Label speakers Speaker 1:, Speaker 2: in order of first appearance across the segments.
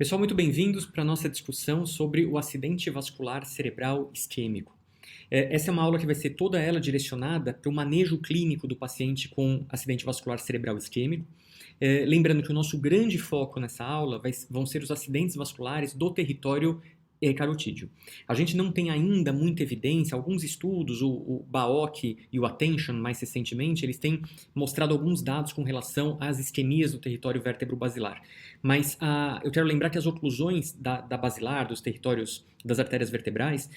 Speaker 1: Pessoal, muito bem-vindos para a nossa discussão sobre o acidente vascular cerebral isquêmico. Essa é uma aula que vai ser toda ela direcionada para o manejo clínico do paciente com acidente vascular cerebral isquêmico. Lembrando que o nosso grande foco nessa aula vão ser os acidentes vasculares do território carotídeo. A gente não tem ainda muita evidência, alguns estudos, o BAOC e o Attention mais recentemente, eles têm mostrado alguns dados com relação às isquemias do território vértebro-basilar. Mas eu quero lembrar que as oclusões da basilar, dos territórios das artérias vertebrais,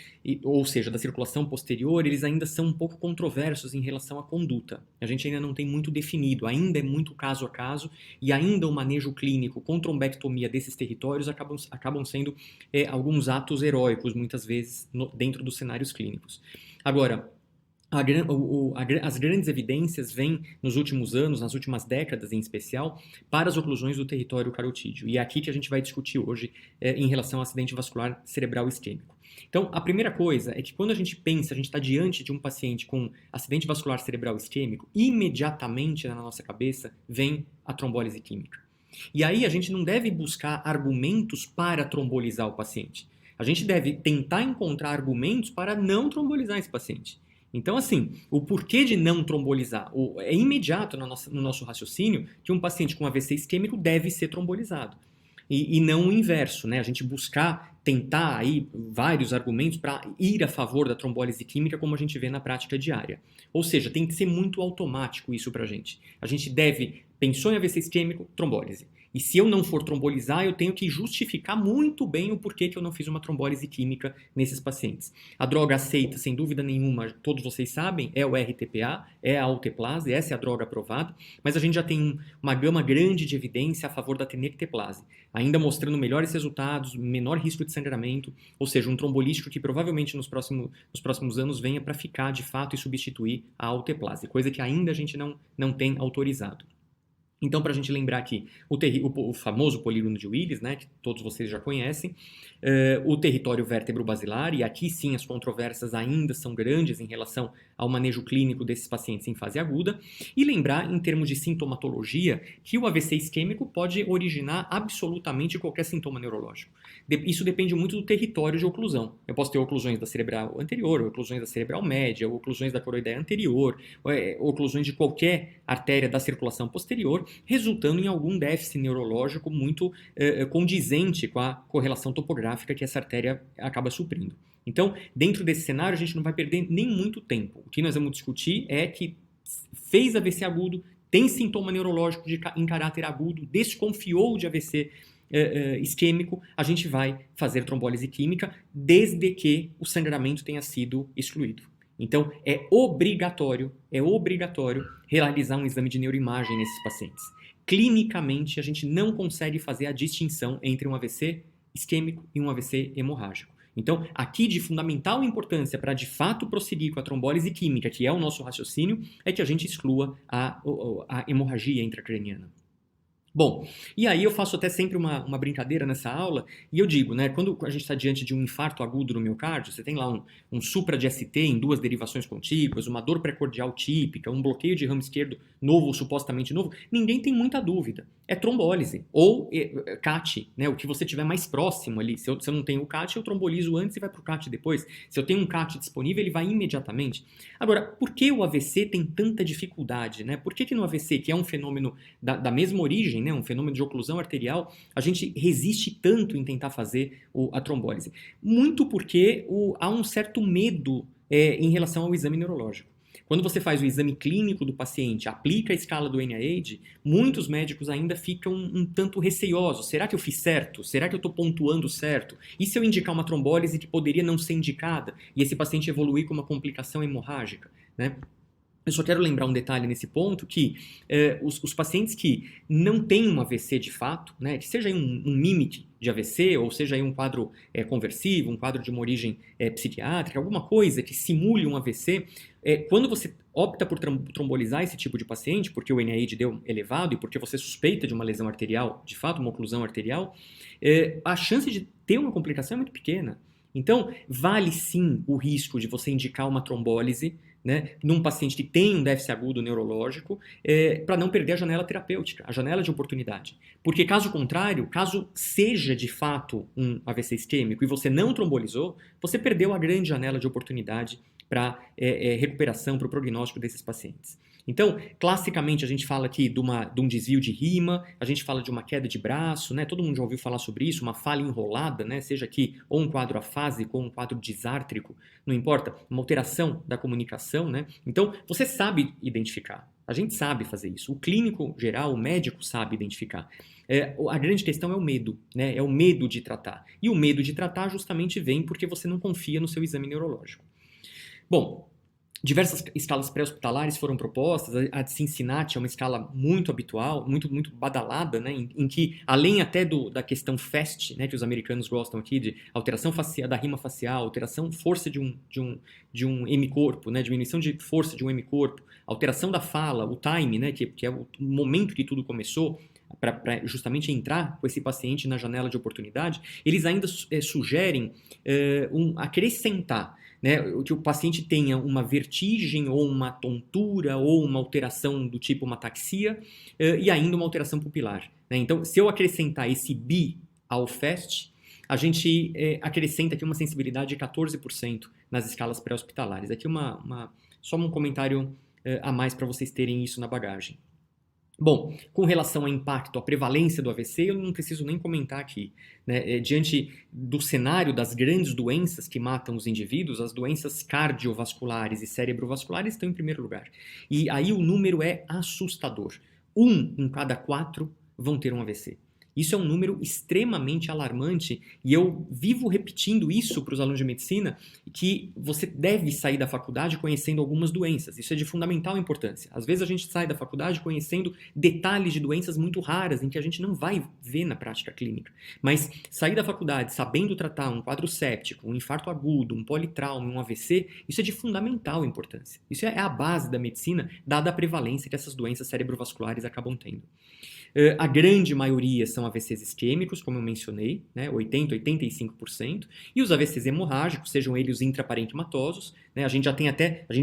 Speaker 1: ou seja, da circulação posterior, eles ainda são um pouco controversos em relação à conduta. A gente ainda não tem muito definido, ainda é muito caso a caso, e ainda o manejo clínico com trombectomia desses territórios acabam sendo alguns atos heróicos, muitas vezes, dentro dos cenários clínicos. Agora, as grandes evidências vêm nos últimos anos, nas últimas décadas em especial, para as oclusões do território carotídeo. E é aqui que a gente vai discutir hoje em relação ao acidente vascular cerebral isquêmico. Então, a primeira coisa é que quando a gente está diante de um paciente com acidente vascular cerebral isquêmico, imediatamente na nossa cabeça vem a trombólise química. E aí a gente não deve buscar argumentos para trombolizar o paciente. A gente deve tentar encontrar argumentos para não trombolizar esse paciente. Então, assim, o porquê de não trombolizar? É imediato no nosso raciocínio que um paciente com AVC isquêmico deve ser trombolizado. E não o inverso, né? A gente tentar aí vários argumentos para ir a favor da trombólise química, como a gente vê na prática diária. Ou seja, tem que ser muito automático isso para a gente. A gente pensou em AVC isquêmico, trombólise. E se eu não for trombolizar, eu tenho que justificar muito bem o porquê que eu não fiz uma trombólise química nesses pacientes. A droga aceita, sem dúvida nenhuma, todos vocês sabem, é o RTPA, é a alteplase, essa é a droga aprovada, mas a gente já tem uma gama grande de evidência a favor da tenecteplase, ainda mostrando melhores resultados, menor risco de sangramento, ou seja, um trombolítico que provavelmente nos próximos anos venha para ficar de fato e substituir a alteplase, coisa que ainda a gente não tem autorizado. Então, para a gente lembrar aqui, o famoso polígono de Willis, né, que todos vocês já conhecem, o território vértebro-basilar, e aqui sim as controvérsias ainda são grandes em relação ao manejo clínico desses pacientes em fase aguda, e lembrar, em termos de sintomatologia, que o AVC isquêmico pode originar absolutamente qualquer sintoma neurológico. Isso depende muito do território de oclusão. Eu posso ter oclusões da cerebral anterior, oclusões da cerebral média, oclusões da coroideia anterior, oclusões de qualquer artéria da circulação posterior, resultando em algum déficit neurológico muito condizente com a correlação topográfica que essa artéria acaba suprindo. Então, dentro desse cenário, a gente não vai perder nem muito tempo. O que nós vamos discutir é que fez AVC agudo, tem sintoma neurológico em caráter agudo, desconfiou de AVC isquêmico, a gente vai fazer trombólise química desde que o sangramento tenha sido excluído. Então, é obrigatório realizar um exame de neuroimagem nesses pacientes. Clinicamente, a gente não consegue fazer a distinção entre um AVC isquêmico e um AVC hemorrágico. Então, aqui de fundamental importância para de fato prosseguir com a trombólise química, que é o nosso raciocínio, é que a gente exclua a hemorragia intracraniana. Bom, e aí eu faço até sempre uma brincadeira nessa aula, e eu digo, né, quando a gente está diante de um infarto agudo no miocárdio, você tem lá um supra de ST em duas derivações contíguas, uma dor precordial típica, um bloqueio de ramo esquerdo novo ou supostamente novo, ninguém tem muita dúvida. É trombólise, ou CAT, né, o que você tiver mais próximo ali. Se eu não tenho o CAT, eu trombolizo antes e vai para o CAT depois. Se eu tenho um CAT disponível, ele vai imediatamente. Agora, por que o AVC tem tanta dificuldade? Né? Por que no AVC, que é um fenômeno da mesma origem, né, um fenômeno de oclusão arterial, a gente resiste tanto em tentar fazer a trombólise? Muito porque há um certo medo em relação ao exame neurológico. Quando você faz o exame clínico do paciente, aplica a escala do NIH, muitos médicos ainda ficam um tanto receiosos. Será que eu fiz certo? Será que eu estou pontuando certo? E se eu indicar uma trombólise que poderia não ser indicada e esse paciente evoluir com uma complicação hemorrágica, né? Eu só quero lembrar um detalhe nesse ponto, que os pacientes que não têm um AVC de fato, né, que seja um MIMIC de AVC, ou seja um quadro conversivo, um quadro de uma origem psiquiátrica, alguma coisa que simule um AVC, quando você opta por trombolizar esse tipo de paciente, porque o NIH deu elevado e porque você suspeita de uma lesão arterial, de fato uma oclusão arterial, a chance de ter uma complicação é muito pequena. Então, vale sim o risco de você indicar uma trombólise, né, num paciente que tem um déficit agudo neurológico, para não perder a janela terapêutica, a janela de oportunidade. Porque caso contrário, caso seja de fato um AVC isquêmico e você não trombolizou, você perdeu a grande janela de oportunidade para recuperação, para o prognóstico desses pacientes. Então, classicamente, a gente fala aqui de um desvio de rima, a gente fala de uma queda de braço, né? Todo mundo já ouviu falar sobre isso, uma falha enrolada, né? Seja aqui ou um quadro afásico ou um quadro disártrico, não importa, uma alteração da comunicação, né? Então, você sabe identificar, a gente sabe fazer isso. O clínico geral, o médico sabe identificar. A grande questão é o medo, né? É o medo de tratar. E o medo de tratar justamente vem porque você não confia no seu exame neurológico. Bom, diversas escalas pré-hospitalares foram propostas. A de Cincinnati é uma escala muito habitual, muito badalada, né, em que, além até da questão FAST, né, que os americanos gostam aqui, de alteração facial, da rima facial, alteração força de um hemicorpo, né, diminuição de força de um hemicorpo, alteração da fala, o time, né, que é o momento que tudo começou, para justamente entrar com esse paciente na janela de oportunidade, eles ainda sugerem acrescentar, né, que o paciente tenha uma vertigem ou uma tontura ou uma alteração do tipo uma ataxia e ainda uma alteração pupilar, né? Então, se eu acrescentar esse BI ao FAST, a gente acrescenta aqui uma sensibilidade de 14% nas escalas pré-hospitalares. Aqui só um comentário a mais para vocês terem isso na bagagem. Bom, com relação ao impacto, à prevalência do AVC, eu não preciso nem comentar aqui, né? Diante do cenário das grandes doenças que matam os indivíduos, as doenças cardiovasculares e cerebrovasculares estão em primeiro lugar. E aí o número é assustador. 1 em cada 4 vão ter um AVC. Isso é um número extremamente alarmante e eu vivo repetindo isso para os alunos de medicina, que você deve sair da faculdade conhecendo algumas doenças. Isso é de fundamental importância. Às vezes a gente sai da faculdade conhecendo detalhes de doenças muito raras em que a gente não vai ver na prática clínica. Mas sair da faculdade sabendo tratar um quadro séptico, um infarto agudo, um politrauma, um AVC, isso é de fundamental importância. Isso é a base da medicina, dada a prevalência que essas doenças cerebrovasculares acabam tendo. A grande maioria são AVCs isquêmicos, como eu mencionei, né, 80%, 85%, e os AVCs hemorrágicos, sejam eles intraparenquimatosos, né, a gente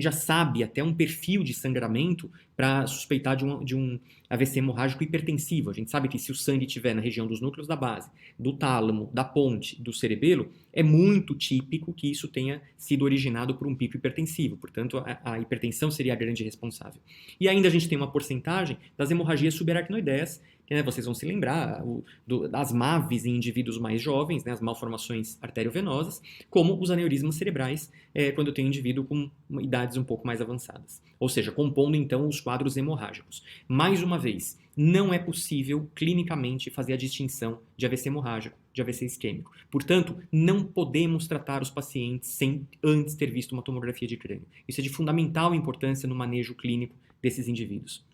Speaker 1: já sabe até um perfil de sangramento para suspeitar de um AVC hemorrágico hipertensivo. A gente sabe que se o sangue estiver na região dos núcleos da base, do tálamo, da ponte, do cerebelo, é muito típico que isso tenha sido originado por um pico hipertensivo. Portanto, a hipertensão seria a grande responsável. E ainda a gente tem uma porcentagem das hemorragias subaracnoideias, que, né, vocês vão se lembrar das MAVs em indivíduos mais jovens, né, as malformações arteriovenosas, como os aneurismas cerebrais, quando eu tenho um indivíduo com idades um pouco mais avançadas. Ou seja, compondo então os quadros hemorrágicos. Mais uma vez, não é possível clinicamente fazer a distinção de AVC hemorrágico, de AVC isquêmico. Portanto, não podemos tratar os pacientes sem antes ter visto uma tomografia de crânio. Isso é de fundamental importância no manejo clínico desses indivíduos.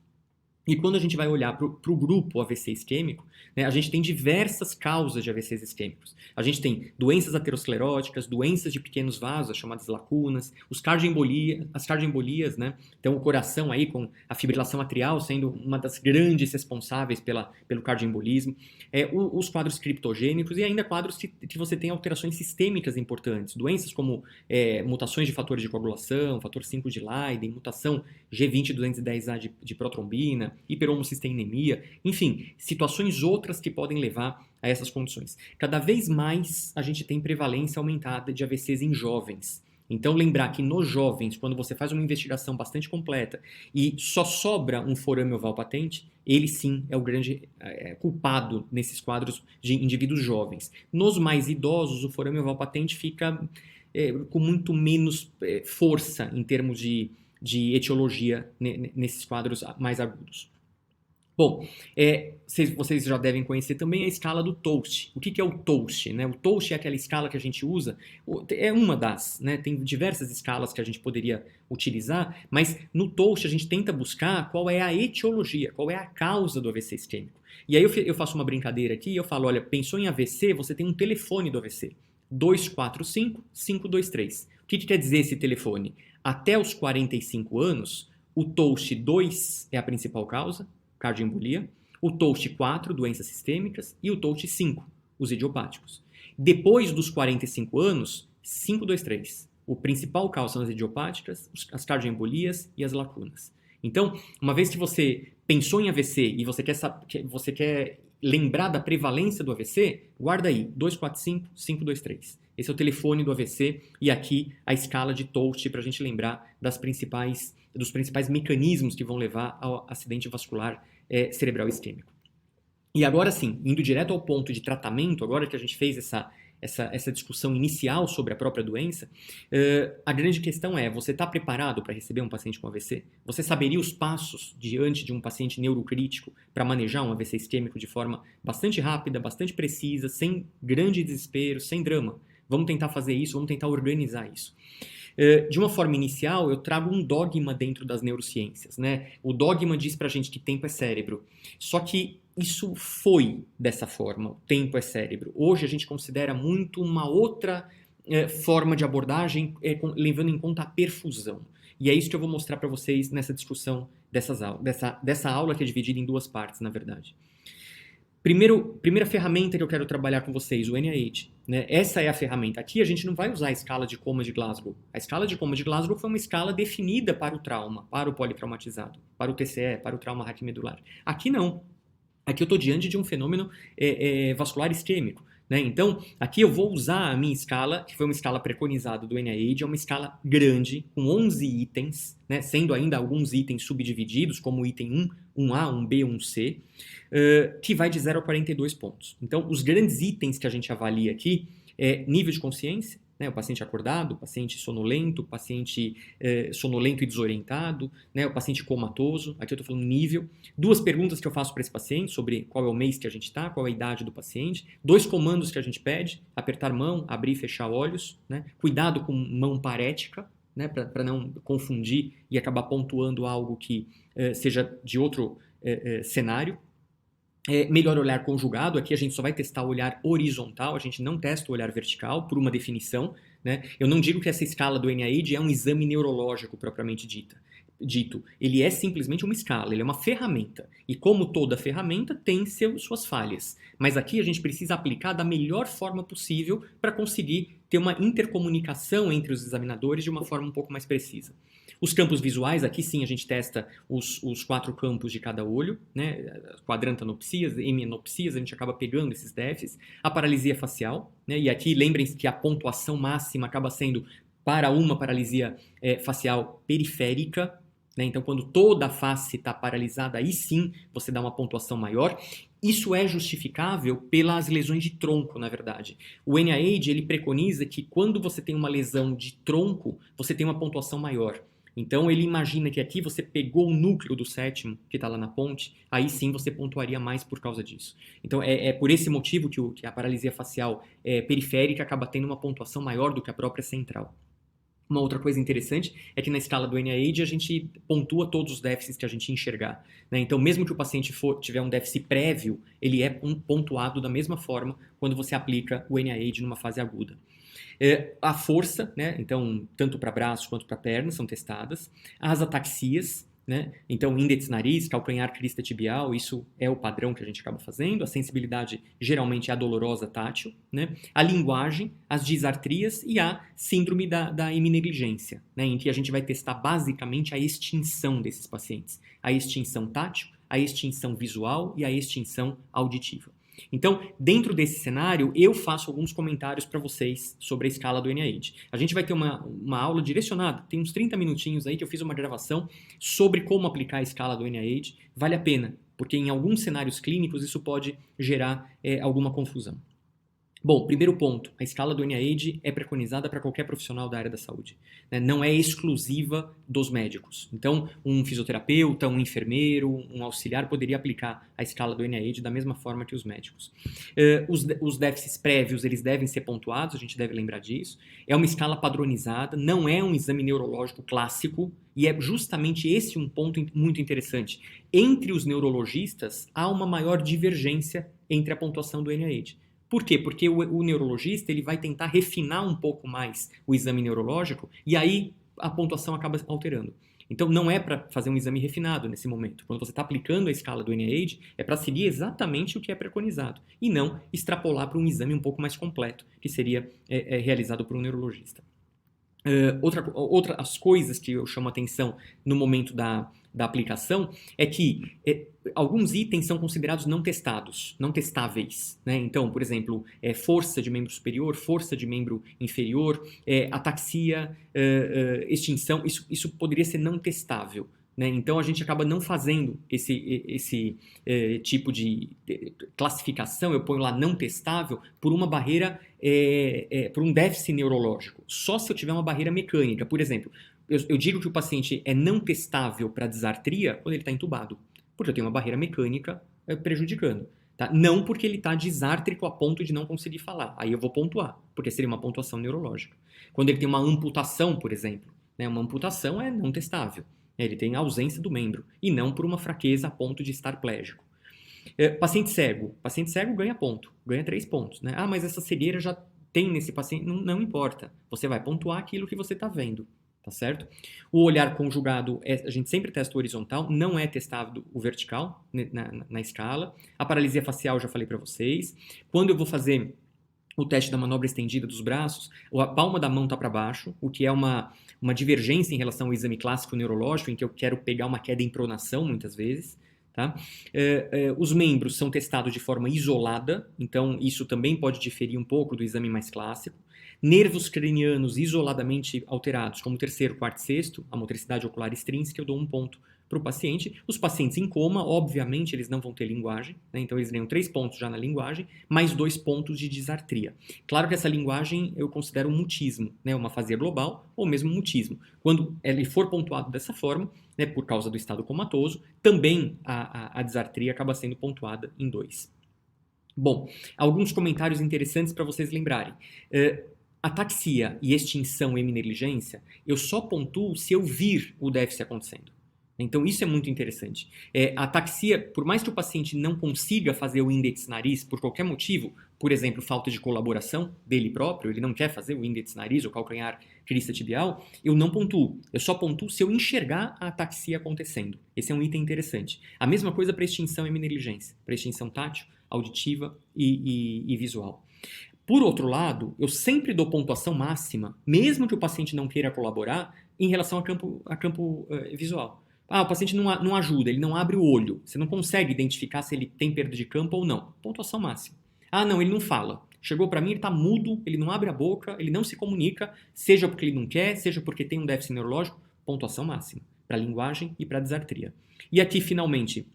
Speaker 1: E quando a gente vai olhar para o grupo AVC isquêmico, né, a gente tem diversas causas de AVCs isquêmicos. A gente tem doenças ateroscleróticas, doenças de pequenos vasos, chamadas lacunas, as cardioembolias, né? Então o coração aí com a fibrilação atrial sendo uma das grandes responsáveis pelo cardioembolismo, os quadros criptogênicos e ainda quadros que você tem alterações sistêmicas importantes, doenças como mutações de fatores de coagulação, fator 5 de Leiden, mutação G20-210A de protrombina, hiperhomocisteinemia, enfim, situações outras que podem levar a essas condições. Cada vez mais a gente tem prevalência aumentada de AVCs em jovens. Então, lembrar que nos jovens, quando você faz uma investigação bastante completa e só sobra um forame oval patente, ele sim é o grande culpado nesses quadros de indivíduos jovens. Nos mais idosos, o forame oval patente fica com muito menos força em termos de etiologia nesses quadros mais agudos. Bom, vocês já devem conhecer também a escala do Toast. O que é o Toast, né? O Toast é aquela escala que a gente usa, é uma das, né? Tem diversas escalas que a gente poderia utilizar, mas no Toast a gente tenta buscar qual é a etiologia, qual é a causa do AVC isquêmico. E aí eu faço uma brincadeira aqui e eu falo, olha, pensou em AVC, você tem um telefone do AVC, 245-523. O que quer dizer esse telefone? Até os 45 anos, o Toast 2 é a principal causa, cardioembolia, o Toast 4, doenças sistêmicas, e o Toast 5, os idiopáticos. Depois dos 45 anos, 523, o principal caos são as idiopáticas, as cardioembolias e as lacunas. Então, uma vez que você pensou em AVC e você quer lembrar da prevalência do AVC, guarda aí, 245-523. Esse é o telefone do AVC e aqui a escala de Touch para a gente lembrar dos principais mecanismos que vão levar ao acidente vascular cerebral isquêmico. E agora sim, indo direto ao ponto de tratamento, agora que a gente fez essa discussão inicial sobre a própria doença, a grande questão é, você está preparado para receber um paciente com AVC? Você saberia os passos diante de um paciente neurocrítico para manejar um AVC isquêmico de forma bastante rápida, bastante precisa, sem grande desespero, sem drama? Vamos tentar fazer isso, vamos tentar organizar isso. De uma forma inicial, eu trago um dogma dentro das neurociências, né? O dogma diz pra gente que tempo é cérebro. Só que isso foi dessa forma, o tempo é cérebro. Hoje a gente considera muito uma outra forma de abordagem, levando em conta a perfusão. E é isso que eu vou mostrar para vocês nessa discussão dessa aula que é dividida em duas partes, na verdade. Primeira ferramenta que eu quero trabalhar com vocês, o NIH. Né? Essa é a ferramenta. Aqui a gente não vai usar a escala de coma de Glasgow. A escala de coma de Glasgow foi uma escala definida para o trauma, para o politraumatizado, para o TCE, para o trauma raquimedular. Aqui não. Aqui eu estou diante de um fenômeno vascular isquêmico. Né? Então, aqui eu vou usar a minha escala, que foi uma escala preconizada do NIH, é uma escala grande, com 11 itens, né? Sendo ainda alguns itens subdivididos, como o item 1, 1A, 1B, 1C, que vai de 0 a 42 pontos. Então, os grandes itens que a gente avalia aqui é nível de consciência, né? O paciente acordado, o paciente sonolento, o paciente sonolento e desorientado, né? O paciente comatoso, aqui eu estou falando nível. 2 perguntas que eu faço para esse paciente sobre qual é o mês que a gente está, qual é a idade do paciente. 2 comandos que a gente pede, apertar mão, abrir e fechar olhos, né? Cuidado com mão parética, né? Para não confundir e acabar pontuando algo que seja de outro cenário. Melhor olhar conjugado, aqui a gente só vai testar o olhar horizontal, a gente não testa o olhar vertical, por uma definição. Né? Eu não digo que essa escala do NIH é um exame neurológico propriamente dito. Ele é simplesmente uma escala, ele é uma ferramenta. E como toda ferramenta, tem suas falhas. Mas aqui a gente precisa aplicar da melhor forma possível para conseguir ter uma intercomunicação entre os examinadores de uma forma um pouco mais precisa. Os campos visuais, aqui sim a gente testa os 4 campos de cada olho, né? Quadrantanopsias, hemianopsias, a gente acaba pegando esses déficits. A paralisia facial, né? E aqui lembrem-se que a pontuação máxima acaba sendo para uma paralisia facial periférica, né? Então quando toda a face está paralisada, aí sim você dá uma pontuação maior. Isso é justificável pelas lesões de tronco, na verdade. O NIH ele preconiza que quando você tem uma lesão de tronco, você tem uma pontuação maior. Então ele imagina que aqui você pegou o núcleo do sétimo, que está lá na ponte, aí sim você pontuaria mais por causa disso. Então é por esse motivo que a paralisia facial periférica acaba tendo uma pontuação maior do que a própria central. Uma outra coisa interessante é que na escala do NIH a gente pontua todos os déficits que a gente enxergar. Né? Então, mesmo que o paciente tiver um déficit prévio, ele é pontuado da mesma forma quando você aplica o NIH numa fase aguda. A força, né? Então, tanto para braço quanto para perna são testadas. As ataxias, né? Então, índex nariz, calcanhar, crista tibial, isso é o padrão que a gente acaba fazendo. A sensibilidade geralmente é a dolorosa tátil, né? A linguagem, as disartrias e a síndrome da heminegligência, né? Em que a gente vai testar basicamente a extinção desses pacientes. A extinção tátil, a extinção visual e a extinção auditiva. Então, dentro desse cenário, eu faço alguns comentários para vocês sobre a escala do NIH. A gente vai ter uma aula direcionada, tem uns 30 minutinhos aí que eu fiz uma gravação sobre como aplicar a escala do NIH. Vale a pena, porque em alguns cenários clínicos isso pode gerar alguma confusão. Bom, primeiro ponto, a escala do NIH é preconizada para qualquer profissional da área da saúde. Né? Não é exclusiva dos médicos. Então, um fisioterapeuta, um enfermeiro, um auxiliar poderia aplicar a escala do NIH da mesma forma que os médicos. Os déficits prévios, eles devem ser pontuados, a gente deve lembrar disso. É uma escala padronizada, não é um exame neurológico clássico, e é justamente esse um ponto muito interessante. Entre os neurologistas, há uma maior divergência entre a pontuação do NIH. Por quê? Porque o neurologista ele vai tentar refinar um pouco mais o exame neurológico e aí a pontuação acaba alterando. Então não é para fazer um exame refinado nesse momento. Quando você está aplicando a escala do NIH, é para seguir exatamente o que é preconizado e não extrapolar para um exame um pouco mais completo, que seria realizado por um neurologista. Outras coisas que eu chamo a atenção no momento da aplicação é que alguns itens são considerados não testados, não testáveis, né? Então, por exemplo, força de membro superior, força de membro inferior, ataxia, extinção, isso poderia ser não testável. Né? Então, a gente acaba não fazendo esse tipo de classificação, eu ponho lá não testável, por uma barreira, por um déficit neurológico. Só se eu tiver uma barreira mecânica. Por exemplo, eu digo que o paciente é não testável para disartria quando ele está entubado, porque eu tenho uma barreira mecânica prejudicando. Tá? Não porque ele está disártrico a ponto de não conseguir falar. Aí eu vou pontuar, porque seria uma pontuação neurológica. Quando ele tem uma amputação, por exemplo, né? Uma amputação é não testável. Ele tem ausência do membro, e não por uma fraqueza a ponto de estar plégico. Paciente cego ganha ponto, ganha 3 pontos. Né? Ah, mas essa cegueira já tem nesse paciente, não importa. Você vai pontuar aquilo que você está vendo, tá certo? O olhar conjugado, a gente sempre testa o horizontal, não é testado o vertical na escala. A paralisia facial, eu já falei para vocês. Quando eu vou fazer o teste da manobra estendida dos braços, a palma da mão está para baixo, o que é uma divergência em relação ao exame clássico neurológico, em que eu quero pegar uma queda em pronação, muitas vezes. Tá? Os membros são testados de forma isolada, então isso também pode diferir um pouco do exame mais clássico. Nervos cranianos isoladamente alterados, como terceiro, quarto e sexto, a motricidade ocular extrínseca, eu dou 1 ponto para o paciente. Os pacientes em coma, obviamente, eles não vão ter linguagem, né? Então eles ganham 3 pontos já na linguagem, mais 2 pontos de disartria. Claro que essa linguagem eu considero um mutismo, né? Uma afasia global ou mesmo mutismo. Quando ele for pontuado dessa forma, né, por causa do estado comatoso, também a disartria acaba sendo pontuada em 2. Bom, alguns comentários interessantes para vocês lembrarem. Ataxia e extinção heminegligência, eu só pontuo se eu vir o déficit acontecendo. Então, isso é muito interessante. A ataxia, por mais que o paciente não consiga fazer o índice nariz por qualquer motivo, por exemplo, falta de colaboração dele próprio, ele não quer fazer o índice nariz ou calcanhar crista tibial, eu não pontuo. Eu só pontuo se eu enxergar a ataxia acontecendo. Esse é um item interessante. A mesma coisa para extinção heminegligência, para extinção tátil, auditiva e visual. Por outro lado, eu sempre dou pontuação máxima, mesmo que o paciente não queira colaborar, em relação a campo visual. Ah, o paciente não ajuda, ele não abre o olho. Você não consegue identificar se ele tem perda de campo ou não. Pontuação máxima. Ah, não, ele não fala. Chegou para mim, ele está mudo, ele não abre a boca, ele não se comunica, seja porque ele não quer, seja porque tem um déficit neurológico. Pontuação máxima. Para linguagem e para disartria. E aqui, finalmente,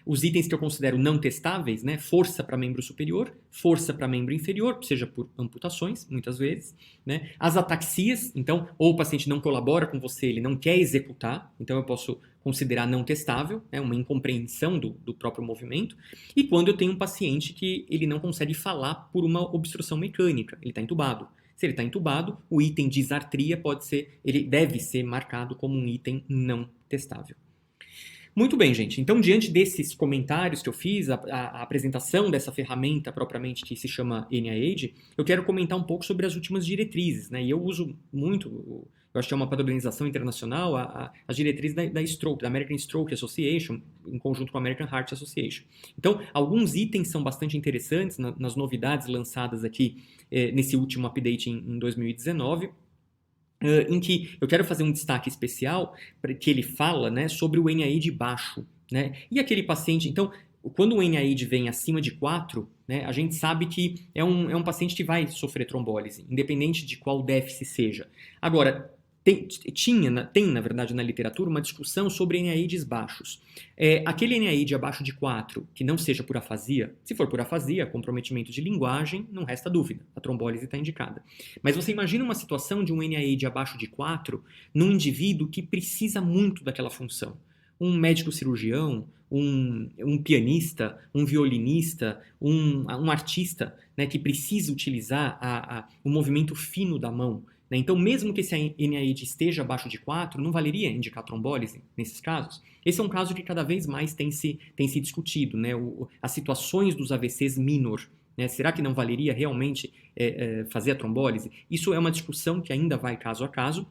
Speaker 1: os itens que eu considero não testáveis, né? Força para membro superior, força para membro inferior, seja por amputações, muitas vezes, né? As ataxias, então, ou o paciente não colabora com você, ele não quer executar, então eu posso considerar não testável, né? Uma incompreensão do próprio movimento. E quando eu tenho um paciente que ele não consegue falar por uma obstrução mecânica, ele está entubado. Se ele está entubado, o item disartria ele deve ser marcado como um item não testável. Muito bem, gente. Então, diante desses comentários que eu fiz, a apresentação dessa ferramenta propriamente que se chama NIH, eu quero comentar um pouco sobre as últimas diretrizes, né? E eu uso muito, eu acho que é uma padronização internacional, as diretrizes da Stroke, da American Stroke Association, em conjunto com a American Heart Association. Então, alguns itens são bastante interessantes nas novidades lançadas aqui nesse último update em 2019, em que eu quero fazer um destaque especial que ele fala, né, sobre o NIH baixo, né? E aquele paciente, então, quando o NIH vem acima de 4, né, a gente sabe que é um paciente que vai sofrer trombólise, independente de qual déficit seja. Agora, tem, na verdade, na literatura, uma discussão sobre NIHs baixos. Aquele NIH abaixo de 4, que não seja por afasia, se for por afasia, comprometimento de linguagem, não resta dúvida, a trombólise está indicada. Mas você imagina uma situação de um NIH abaixo de 4 num indivíduo que precisa muito daquela função. Um médico cirurgião, um pianista, um violinista, um artista, né, que precisa utilizar o movimento fino da mão. Então, mesmo que esse NIH esteja abaixo de 4, não valeria indicar trombólise nesses casos? Esse é um caso que cada vez mais tem se discutido, né? As situações dos AVCs minor. Né? Será que não valeria realmente fazer a trombólise? Isso é uma discussão que ainda vai caso a caso,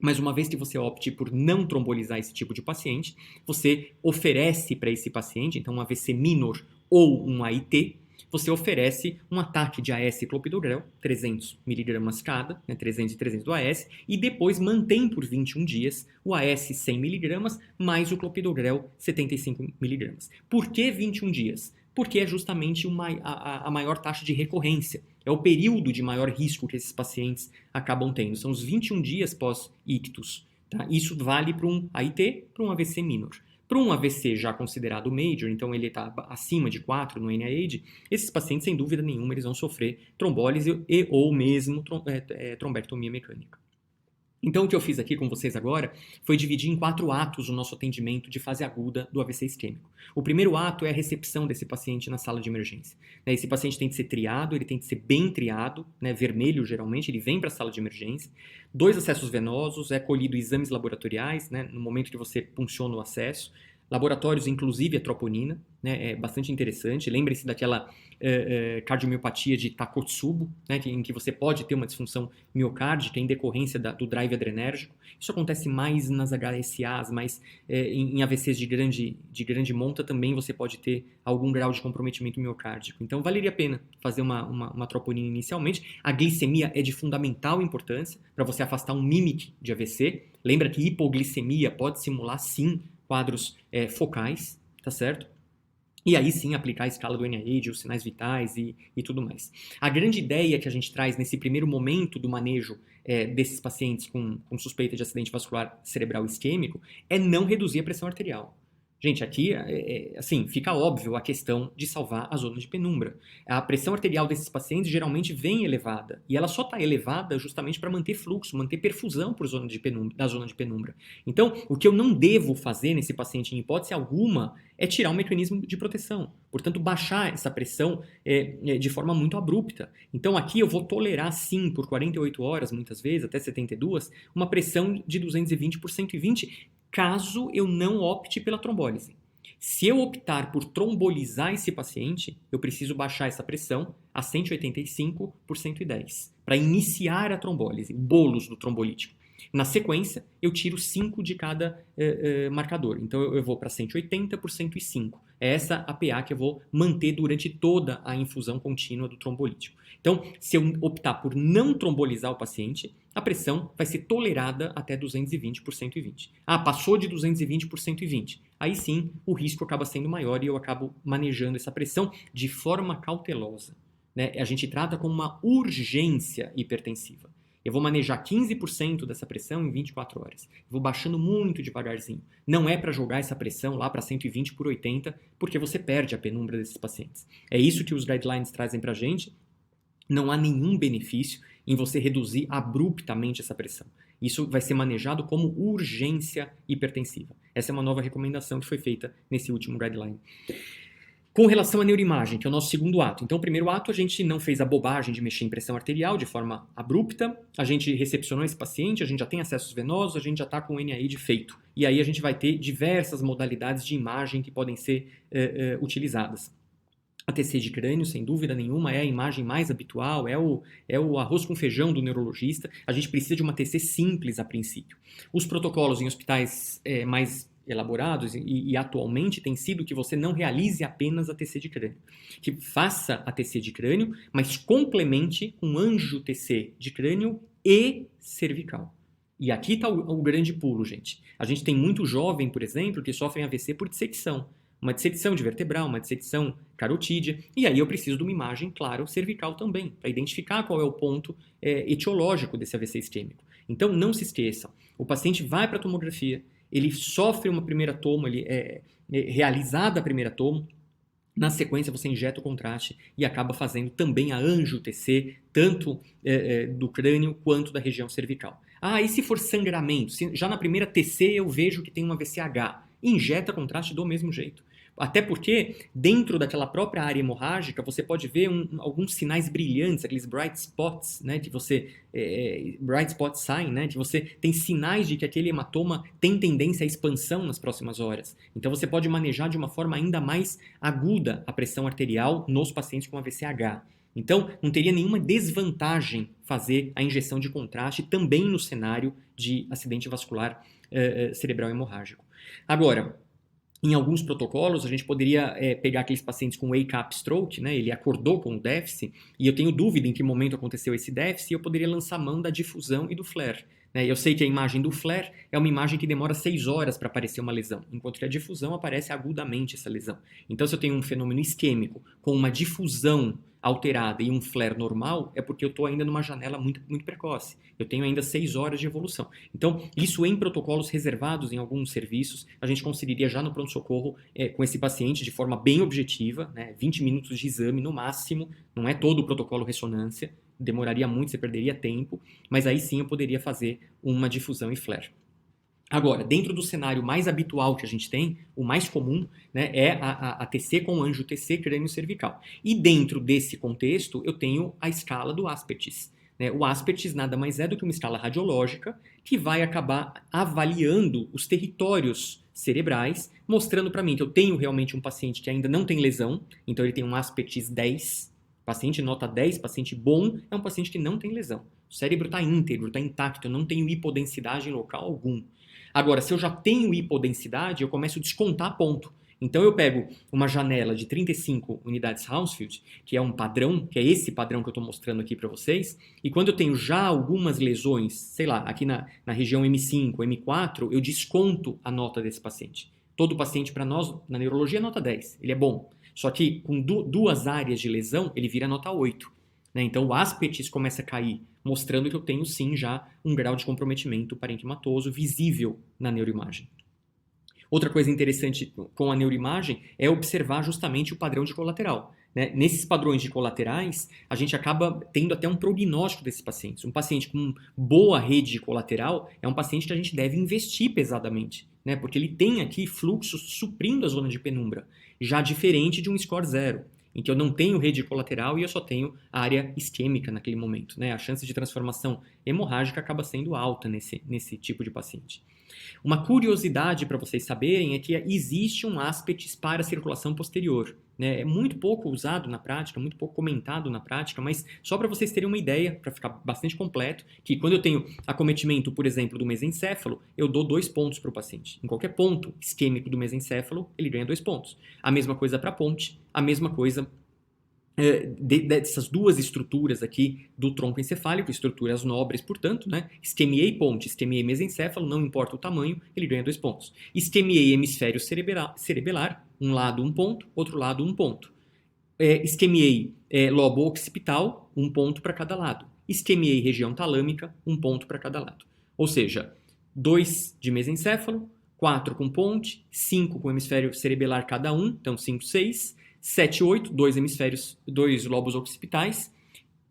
Speaker 1: mas uma vez que você opte por não trombolizar esse tipo de paciente, você oferece para esse paciente, então um AVC minor ou um AIT, você oferece um ataque de AS e clopidogrel, 300 mg cada, 300 e 300 do AS, e depois mantém por 21 dias o AS 100 mg mais o clopidogrel 75 mg. Por que 21 dias? Porque é justamente a maior taxa de recorrência. É o período de maior risco que esses pacientes acabam tendo. São os 21 dias pós-ictus. Tá? Isso vale para um AIT, para um AVC minor. Para um AVC já considerado major, então ele está acima de 4 no NIH, esses pacientes, sem dúvida nenhuma, eles vão sofrer trombólise e ou mesmo trombectomia mecânica. Então, o que eu fiz aqui com vocês agora foi dividir em 4 atos o nosso atendimento de fase aguda do AVC isquêmico. O primeiro ato é a recepção desse paciente na sala de emergência. Esse paciente tem que ser triado, ele tem que ser bem triado, vermelho geralmente, ele vem para a sala de emergência. 2 acessos venosos, é colhido exames laboratoriais, no momento que você punciona o acesso. Laboratórios, inclusive a troponina, é bastante interessante. Lembre-se daquela cardiomiopatia de Takotsubo, em que você pode ter uma disfunção miocárdica em decorrência do drive adrenérgico. Isso acontece mais nas HSAs, mas em AVCs de grande monta também você pode ter algum grau de comprometimento miocárdico. Então, valeria a pena fazer uma troponina inicialmente. A glicemia é de fundamental importância para você afastar um mimic de AVC. Lembra que hipoglicemia pode simular, sim, quadros focais, tá certo? E aí sim aplicar a escala do NIH, os sinais vitais e tudo mais. A grande ideia que a gente traz nesse primeiro momento do manejo desses pacientes com suspeita de acidente vascular cerebral isquêmico é não reduzir a pressão arterial. Gente, aqui, assim, fica óbvio a questão de salvar a zona de penumbra. A pressão arterial desses pacientes geralmente vem elevada, e ela só está elevada justamente para manter fluxo, manter perfusão da zona de penumbra. Então, o que eu não devo fazer nesse paciente, em hipótese alguma, é tirar o mecanismo de proteção. Portanto, baixar essa pressão de forma muito abrupta. Então, aqui eu vou tolerar, sim, por 48 horas, muitas vezes, até 72, uma pressão de 220 por 120, caso eu não opte pela trombólise. Se eu optar por trombolizar esse paciente, eu preciso baixar essa pressão a 185 por 110, para iniciar a trombólise, o bolus do trombolítico. Na sequência, eu tiro 5 de cada marcador. Então, eu vou para 180 por 105. É essa a PA que eu vou manter durante toda a infusão contínua do trombolítico. Então, se eu optar por não trombolizar o paciente, a pressão vai ser tolerada até 220 por 120. Ah, passou de 220 por 120. Aí sim, o risco acaba sendo maior e eu acabo manejando essa pressão de forma cautelosa. A gente trata como uma urgência hipertensiva. Eu vou manejar 15% dessa pressão em 24 horas. Eu vou baixando muito devagarzinho. Não é para jogar essa pressão lá para 120 por 80, porque você perde a penumbra desses pacientes. É isso que os guidelines trazem para a gente. Não há nenhum benefício em você reduzir abruptamente essa pressão. Isso vai ser manejado como urgência hipertensiva. Essa é uma nova recomendação que foi feita nesse último guideline. Com relação à neuroimagem, que é o nosso segundo ato. Então, o primeiro ato, a gente não fez a bobagem de mexer em pressão arterial de forma abrupta, a gente recepcionou esse paciente, a gente já tem acessos venosos, a gente já está com o NIH feito. E aí a gente vai ter diversas modalidades de imagem que podem ser utilizadas. A TC de crânio, sem dúvida nenhuma, é a imagem mais habitual, é o arroz com feijão do neurologista. A gente precisa de uma TC simples a princípio. Os protocolos em hospitais mais elaborados e atualmente tem sido que você não realize apenas a TC de crânio. Que faça a TC de crânio, mas complemente com angio-TC de crânio e cervical. E aqui está o grande pulo, gente. A gente tem muito jovem, por exemplo, que sofrem AVC por dissecção. Uma dissecção de vertebral, uma dissecção carotídea, e aí eu preciso de uma imagem, claro, cervical também, para identificar qual é o ponto etiológico desse AVC isquêmico. Então, não se esqueçam, o paciente vai para a tomografia, ele sofre uma primeira tomo, realizada a primeira tomo, na sequência você injeta o contraste e acaba fazendo também a angio-TC, tanto do crânio quanto da região cervical. Ah, e se for sangramento? Já na primeira TC eu vejo que tem um AVCH, injeta contraste do mesmo jeito. Até porque, dentro daquela própria área hemorrágica, você pode ver alguns sinais brilhantes, aqueles bright spots, que você... bright spot sign, que você tem sinais de que aquele hematoma tem tendência à expansão nas próximas horas. Então, você pode manejar de uma forma ainda mais aguda a pressão arterial nos pacientes com AVCH. Então, não teria nenhuma desvantagem fazer a injeção de contraste também no cenário de acidente vascular cerebral hemorrágico. Agora, Em alguns protocolos, a gente poderia pegar aqueles pacientes com wake-up stroke, né? Ele acordou com o déficit, e eu tenho dúvida em que momento aconteceu esse déficit, e eu poderia lançar mão da difusão e do flare. Né? Eu sei que a imagem do flare é uma imagem que demora 6 horas para aparecer uma lesão, enquanto que a difusão aparece agudamente essa lesão. Então, se eu tenho um fenômeno isquêmico com uma difusão alterada e um flare normal, é porque eu estou ainda numa janela muito, muito precoce. Eu tenho ainda 6 horas de evolução. Então, isso em protocolos reservados em alguns serviços, a gente conseguiria já no pronto-socorro com esse paciente de forma bem objetiva, né, 20 minutos de exame no máximo, não é todo o protocolo ressonância, demoraria muito, você perderia tempo, mas aí sim eu poderia fazer uma difusão e flare. Agora, dentro do cenário mais habitual que a gente tem, o mais comum, né, é a TC com anjo-TC crânio-cervical. E dentro desse contexto, eu tenho a escala do Aspertis. Né? O Aspertis nada mais é do que uma escala radiológica que vai acabar avaliando os territórios cerebrais, mostrando para mim que eu tenho realmente um paciente que ainda não tem lesão, então ele tem um Aspertis 10, paciente nota 10, paciente bom, é um paciente que não tem lesão. O cérebro está íntegro, está intacto, eu não tenho hipodensidade em local algum. Agora, se eu já tenho hipodensidade, eu começo a descontar ponto. Então eu pego uma janela de 35 unidades Hounsfield, que é um padrão, que é esse padrão que eu estou mostrando aqui para vocês, e quando eu tenho já algumas lesões, sei lá, aqui na região M5, M4, eu desconto a nota desse paciente. Todo paciente para nós, na neurologia, é nota 10, ele é bom. Só que com duas áreas de lesão, ele vira nota 8. Né? Então o Aspertis começa a cair, mostrando que eu tenho sim já um grau de comprometimento parenquimatoso visível na neuroimagem. Outra coisa interessante com a neuroimagem é observar justamente o padrão de colateral. Né? Nesses padrões de colaterais, a gente acaba tendo até um prognóstico desses pacientes. Um paciente com boa rede de colateral é um paciente que a gente deve investir pesadamente, né? Porque ele tem aqui fluxos suprindo a zona de penumbra, já diferente de um score 0. Em que eu não tenho rede colateral e eu só tenho área isquêmica naquele momento. Né? A chance de transformação hemorrágica acaba sendo alta nesse tipo de paciente. Uma curiosidade para vocês saberem é que existe um Aspertis para circulação posterior. Né? É muito pouco usado na prática, muito pouco comentado na prática, mas só para vocês terem uma ideia, para ficar bastante completo, que quando eu tenho acometimento, por exemplo, do mesencéfalo, eu dou 2 pontos para o paciente. Em qualquer ponto isquêmico do mesencéfalo, ele ganha 2 pontos. A mesma coisa para a ponte, a mesma coisa dessas duas estruturas aqui do tronco encefálico, estruturas nobres, portanto, né? Isquemiei ponte, isquemiei mesencéfalo, não importa o tamanho, ele ganha 2 pontos. Isquemiei hemisfério cerebelar, um lado 1 ponto, outro lado 1 ponto. Isquemiei lobo occipital, 1 ponto para cada lado. Isquemiei região talâmica, 1 ponto para cada lado. Ou seja, 2 de mesencéfalo, 4 com ponte, 5 com hemisfério cerebelar cada um, então 5, 6, 7, 8, 2 hemisférios, 2 lobos occipitais,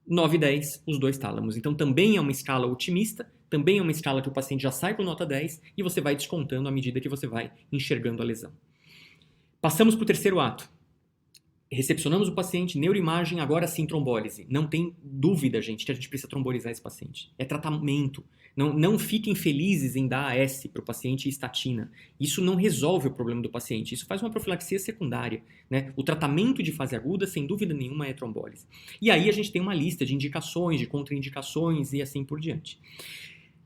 Speaker 1: 9 e 10, os 2 tálamos. Então também é uma escala otimista, também é uma escala que o paciente já sai com nota 10 e você vai descontando à medida que você vai enxergando a lesão. Passamos para o terceiro ato. Recepcionamos o paciente, neuroimagem, agora sim trombólise. Não tem dúvida, gente, que a gente precisa trombolizar esse paciente. É tratamento. Não fiquem felizes em dar AS para o paciente estatina. Isso não resolve o problema do paciente. Isso faz uma profilaxia secundária. Né? O tratamento de fase aguda, sem dúvida nenhuma, é trombólise. E aí a gente tem uma lista de indicações, de contraindicações e assim por diante.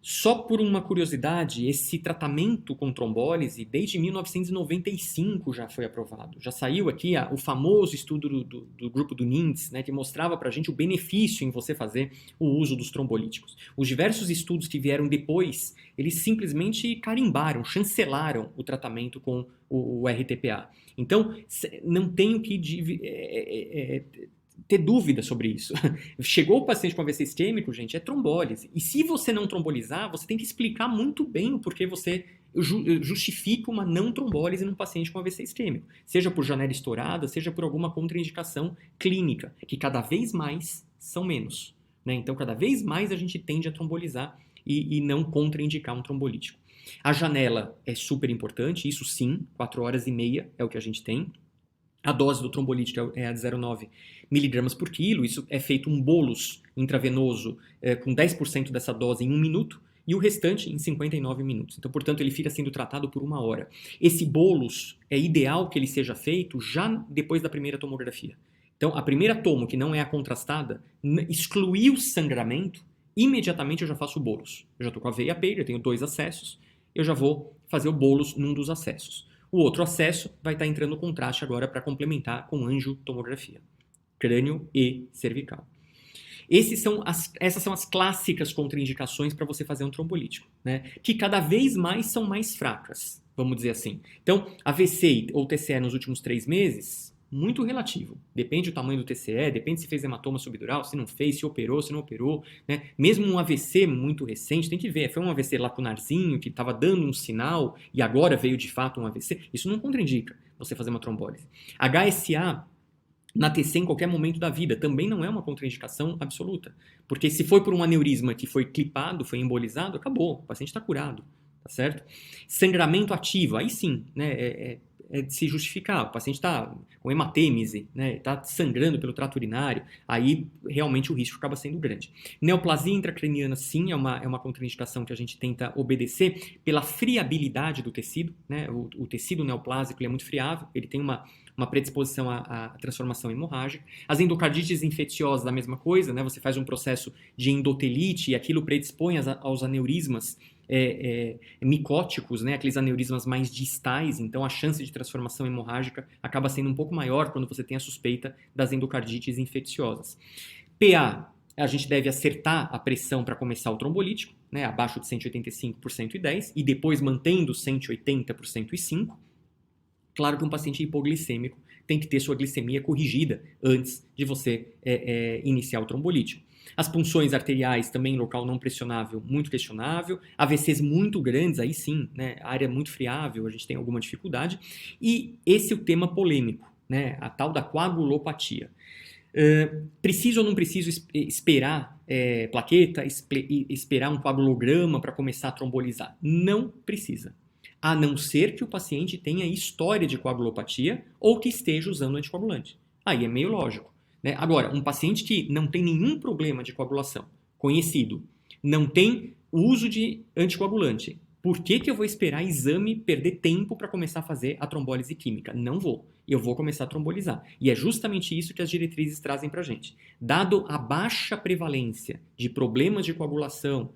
Speaker 1: Só por uma curiosidade, esse tratamento com trombólise, desde 1995 já foi aprovado. Já saiu aqui o famoso estudo do grupo do NINDS, né, que mostrava pra gente o benefício em você fazer o uso dos trombolíticos. Os diversos estudos que vieram depois, eles simplesmente carimbaram, chancelaram o tratamento com o RTPA. Então, não tenho que ter dúvida sobre isso. Chegou o paciente com AVC isquêmico, gente, é trombólise. E se você não trombolizar, você tem que explicar muito bem o porquê você justifica uma não trombólise num paciente com AVC isquêmico. Seja por janela estourada, seja por alguma contraindicação clínica, que cada vez mais são menos. Né? Então, cada vez mais a gente tende a trombolizar e não contraindicar um trombolítico. A janela é super importante, isso sim, 4 horas e meia é o que a gente tem. A dose do trombolítico é a de 0,9 miligramas por quilo. Isso é feito um bolus intravenoso com 10% dessa dose em 1 minuto e o restante em 59 minutos. Então, portanto, ele fica sendo tratado por 1 hora. Esse bolus é ideal que ele seja feito já depois da primeira tomografia. Então, a primeira tomo, que não é a contrastada, excluiu o sangramento, imediatamente eu já faço o bolus. Eu já estou com a veia peiga, eu tenho 2 acessos, eu já vou fazer o bolus num dos acessos. O outro acesso vai estar entrando contraste agora para complementar com angiotomografia, crânio e cervical. Essas são as clássicas contraindicações para você fazer um trombolítico, né? Que cada vez mais são mais fracas, vamos dizer assim. Então, AVC ou TCE nos últimos 3 meses, muito relativo. Depende do tamanho do TCE, depende se fez hematoma subdural, se não fez, se operou, se não operou, né? Mesmo um AVC muito recente, tem que ver, foi um AVC lacunarzinho que estava dando um sinal e agora veio de fato um AVC, isso não contraindica você fazer uma trombólise. HSA na TC em qualquer momento da vida também não é uma contraindicação absoluta, porque se foi por um aneurisma que foi clipado, foi embolizado, acabou, o paciente está curado, tá certo? Sangramento ativo, aí sim, né, é de se justificar, o paciente está com hematêmese, né, está sangrando pelo trato urinário, aí realmente o risco acaba sendo grande. Neoplasia intracraniana, sim, é uma contraindicação que a gente tenta obedecer pela friabilidade do tecido, né, o tecido neoplásico ele é muito friável, ele tem uma predisposição à transformação hemorrágica. As endocardites infecciosas, a mesma coisa, né? Você faz um processo de endotelite e aquilo predispõe aos aneurismas micóticos, né? Aqueles aneurismas mais distais, então a chance de transformação hemorrágica acaba sendo um pouco maior quando você tem a suspeita das endocardites infecciosas. PA, a gente deve acertar a pressão para começar o trombolítico, né? Abaixo de 185 por 110 e depois mantendo 180 por 105. Claro que um paciente hipoglicêmico tem que ter sua glicemia corrigida antes de você iniciar o trombolítico. As punções arteriais também em local não pressionável, muito questionável. AVCs muito grandes, aí sim, né, área muito friável, a gente tem alguma dificuldade. E esse é o tema polêmico, né, a tal da coagulopatia. Preciso ou não preciso esperar plaqueta, esperar um coagulograma para começar a trombolizar? Não precisa. A não ser que o paciente tenha história de coagulopatia ou que esteja usando anticoagulante. Aí é meio lógico, né? Agora, um paciente que não tem nenhum problema de coagulação conhecido, não tem uso de anticoagulante, por que eu vou esperar exame, perder tempo para começar a fazer a trombólise química? Não vou. Eu vou começar a trombolizar. E é justamente isso que as diretrizes trazem para a gente. Dado a baixa prevalência de problemas de coagulação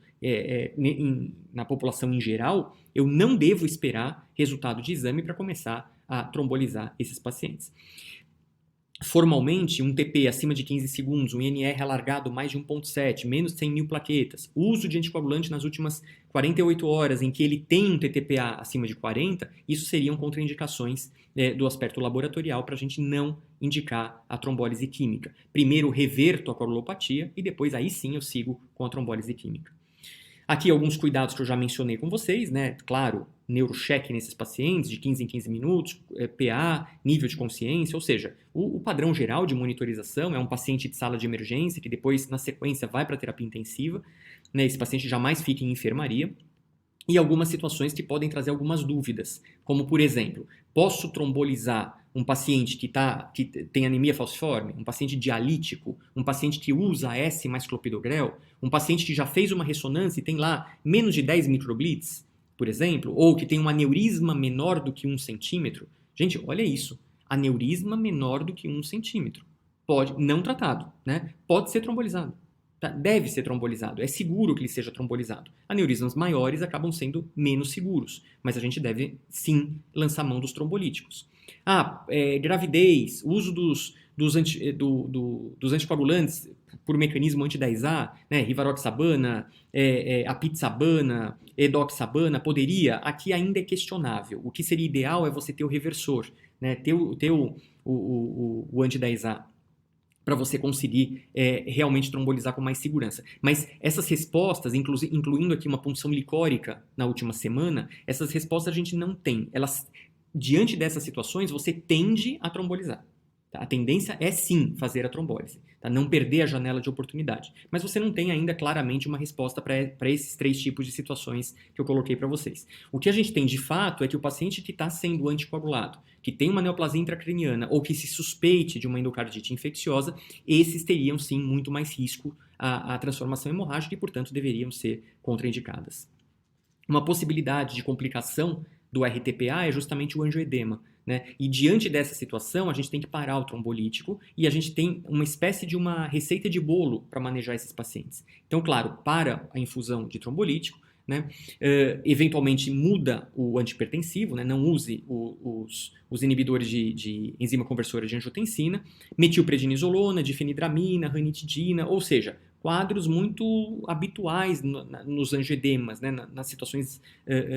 Speaker 1: na população em geral, eu não devo esperar resultado de exame para começar a trombolizar esses pacientes. Formalmente, um TP acima de 15 segundos, um INR alargado mais de 1,7, menos de 100 mil plaquetas, uso de anticoagulante nas últimas 48 horas em que ele tem um TTPA acima de 40, isso seriam contraindicações do aspecto laboratorial para a gente não indicar a trombólise química. Primeiro reverto a coagulopatia e depois aí sim eu sigo com a trombólise química. Aqui alguns cuidados que eu já mencionei com vocês, né? Claro, neurocheck nesses pacientes de 15 em 15 minutos, PA, nível de consciência, ou seja, o padrão geral de monitorização é um paciente de sala de emergência que depois, na sequência, vai para terapia intensiva, né? Esse paciente jamais fica em enfermaria. E algumas situações que podem trazer algumas dúvidas, como por exemplo, posso trombolizar um paciente que tem anemia falciforme, um paciente dialítico, um paciente que usa S mais clopidogrel, um paciente que já fez uma ressonância e tem lá menos de 10 microblitz, por exemplo, ou que tem um aneurisma menor do que 1 centímetro. Gente, olha isso, aneurisma menor do que 1 centímetro. Pode, não tratado, né? Pode ser trombolizado. Deve ser trombolizado, é seguro que ele seja trombolizado. Aneurismas maiores acabam sendo menos seguros, mas a gente deve sim lançar mão dos trombolíticos. Gravidez, uso dos anticoagulantes por mecanismo anti-10A, né, rivaroxabana, apixabana, edoxabana, poderia, aqui ainda é questionável. O que seria ideal é você ter o reversor, né, ter o anti-10A. Para você conseguir realmente trombolizar com mais segurança. Mas essas respostas, incluindo aqui uma punção licórica na última semana, essas respostas a gente não tem. Diante dessas situações, você tende a trombolizar. Tá? A tendência é sim fazer a trombólise, tá? Não perder a janela de oportunidade. Mas você não tem ainda claramente uma resposta para esses 3 tipos de situações que eu coloquei para vocês. O que a gente tem de fato é que o paciente que está sendo anticoagulado, que tem uma neoplasia intracraniana ou que se suspeite de uma endocardite infecciosa, esses teriam sim muito mais risco à transformação hemorrágica e, portanto, deveriam ser contraindicadas. Uma possibilidade de complicação do RTPA é justamente o angioedema, né? E diante dessa situação, a gente tem que parar o trombolítico e a gente tem uma espécie de uma receita de bolo para manejar esses pacientes. Então, claro, para a infusão de trombolítico, né? Eventualmente muda o antihipertensivo, né? Não use os inibidores de enzima conversora de angiotensina, metilprednisolona, difenidramina, ranitidina, ou seja, quadros muito habituais nos angioedemas, né? Nas situações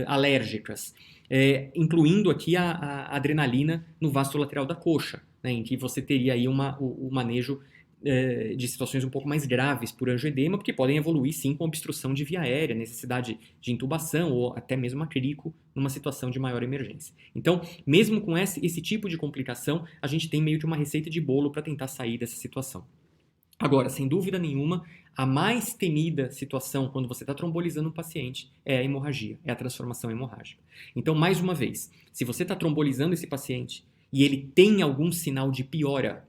Speaker 1: alérgicas, incluindo aqui a adrenalina no vasto lateral da coxa, né? Em que você teria aí o manejo de situações um pouco mais graves por angioedema, porque podem evoluir sim com obstrução de via aérea, necessidade de intubação ou até mesmo acrico numa situação de maior emergência. Então, mesmo com esse tipo de complicação, a gente tem meio que uma receita de bolo para tentar sair dessa situação. Agora, sem dúvida nenhuma, a mais temida situação quando você está trombolizando um paciente é a hemorragia, é a transformação hemorrágica. Então, mais uma vez, se você está trombolizando esse paciente e ele tem algum sinal de piora,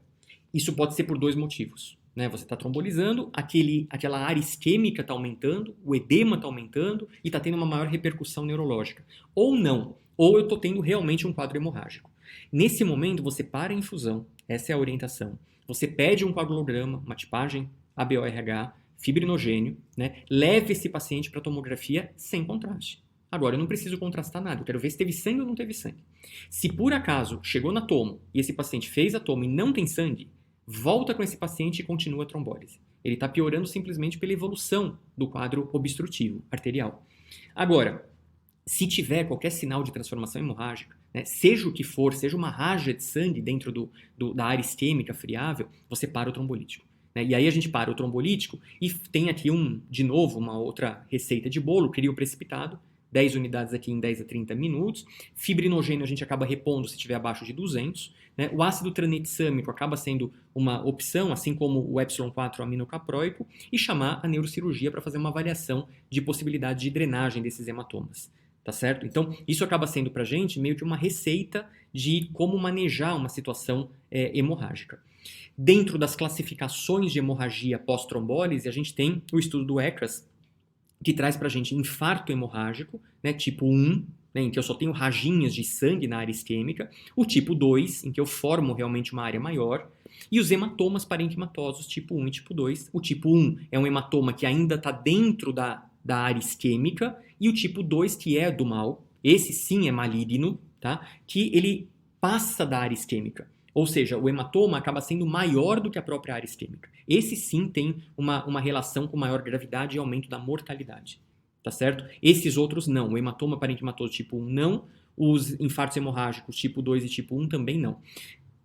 Speaker 1: isso pode ser por dois motivos, né? Você está trombolizando, aquela área isquêmica está aumentando, o edema está aumentando e está tendo uma maior repercussão neurológica. Ou não, ou eu estou tendo realmente um quadro hemorrágico. Nesse momento, você para a infusão, essa é a orientação. Você pede um coagulograma, uma tipagem ABO-RH, fibrinogênio, né? Leve esse paciente para tomografia sem contraste. Agora, eu não preciso contrastar nada, eu quero ver se teve sangue ou não teve sangue. Se por acaso chegou na tomo e esse paciente fez a tomo e não tem sangue, volta com esse paciente e continua a trombólise. Ele está piorando simplesmente pela evolução do quadro obstrutivo arterial. Agora, se tiver qualquer sinal de transformação hemorrágica, né, seja o que for, seja uma raja de sangue dentro da área isquêmica friável, você para o trombolítico. Né? E aí a gente para o trombolítico e tem aqui, de novo, uma outra receita de bolo, cria o precipitado, 10 unidades aqui em 10 a 30 minutos. Fibrinogênio a gente acaba repondo se estiver abaixo de 200. Né? O ácido tranexâmico acaba sendo uma opção, assim como o ε4 aminocaproico, e chamar a neurocirurgia para fazer uma avaliação de possibilidade de drenagem desses hematomas. Tá certo? Então, isso acaba sendo para a gente meio que uma receita de como manejar uma situação hemorrágica. Dentro das classificações de hemorragia pós-trombólise, a gente tem o estudo do ECRAS, que traz para a gente infarto hemorrágico, né, tipo 1, né, em que eu só tenho rajinhas de sangue na área isquêmica, o tipo 2, em que eu formo realmente uma área maior, e os hematomas parenquimatosos, tipo 1 e tipo 2. O tipo 1 é um hematoma que ainda está dentro da área isquêmica, e o tipo 2, que é do mal, esse sim é maligno, tá? Que ele passa da área isquêmica. Ou seja, o hematoma acaba sendo maior do que a própria área isquêmica. Esse sim tem uma relação com maior gravidade e aumento da mortalidade. Tá certo? Esses outros não. O hematoma parenquimatoso tipo 1 não. Os infartos hemorrágicos tipo 2 e tipo 1 também não.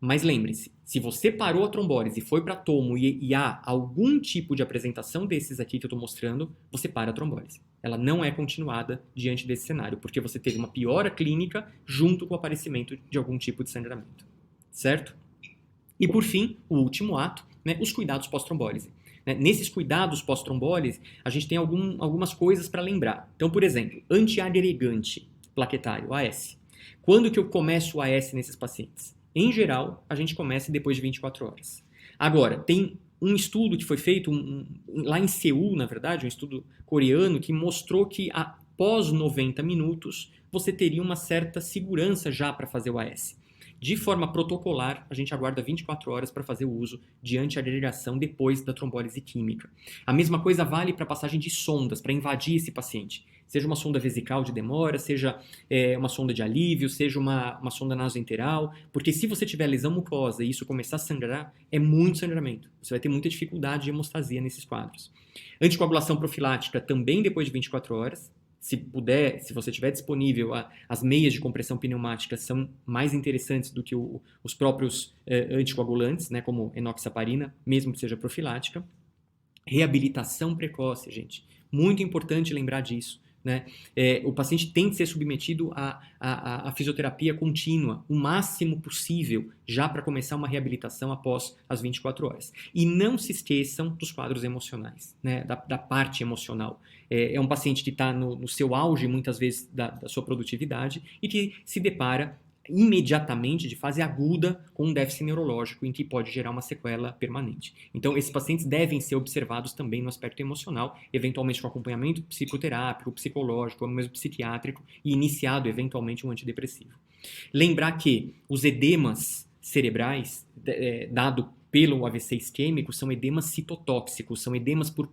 Speaker 1: Mas lembre-se, se você parou a trombólise e foi para tomo e há algum tipo de apresentação desses aqui que eu estou mostrando, você para a trombólise. Ela não é continuada diante desse cenário, porque você teve uma piora clínica junto com o aparecimento de algum tipo de sangramento. Certo? E por fim, o último ato, né, os cuidados pós-trombólise. Né? Nesses cuidados pós-trombólise, a gente tem algumas coisas para lembrar. Então, por exemplo, antiagregante plaquetário, AS. Quando que eu começo o AS nesses pacientes? Em geral, a gente começa depois de 24 horas. Agora, tem um estudo que foi feito lá em Seul, na verdade, um estudo coreano, que mostrou que após 90 minutos, você teria uma certa segurança já para fazer o AS. De forma protocolar, a gente aguarda 24 horas para fazer o uso de antiagregação depois da trombólise química. A mesma coisa vale para a passagem de sondas, para invadir esse paciente. Seja uma sonda vesical de demora, seja uma sonda de alívio, seja uma sonda nasoenteral, porque se você tiver lesão mucosa e isso começar a sangrar, é muito sangramento. Você vai ter muita dificuldade de hemostasia nesses quadros. Anticoagulação profilática também depois de 24 horas. Se puder, se você tiver disponível, as meias de compressão pneumática são mais interessantes do que os próprios anticoagulantes, né, como enoxaparina, mesmo que seja profilática. Reabilitação precoce, gente. Muito importante lembrar disso. Né? O paciente tem que ser submetido à fisioterapia contínua, o máximo possível, já para começar uma reabilitação após as 24 horas. E não se esqueçam dos quadros emocionais, né? da parte emocional. É um paciente que está no seu auge, muitas vezes, da sua produtividade e que se depara imediatamente de fase aguda com um déficit neurológico em que pode gerar uma sequela permanente. Então, esses pacientes devem ser observados também no aspecto emocional, eventualmente com acompanhamento psicoterápico, psicológico ou mesmo psiquiátrico e iniciado eventualmente um antidepressivo. Lembrar que os edemas cerebrais, dado pelo AVC isquêmico, são edemas citotóxicos, são edemas por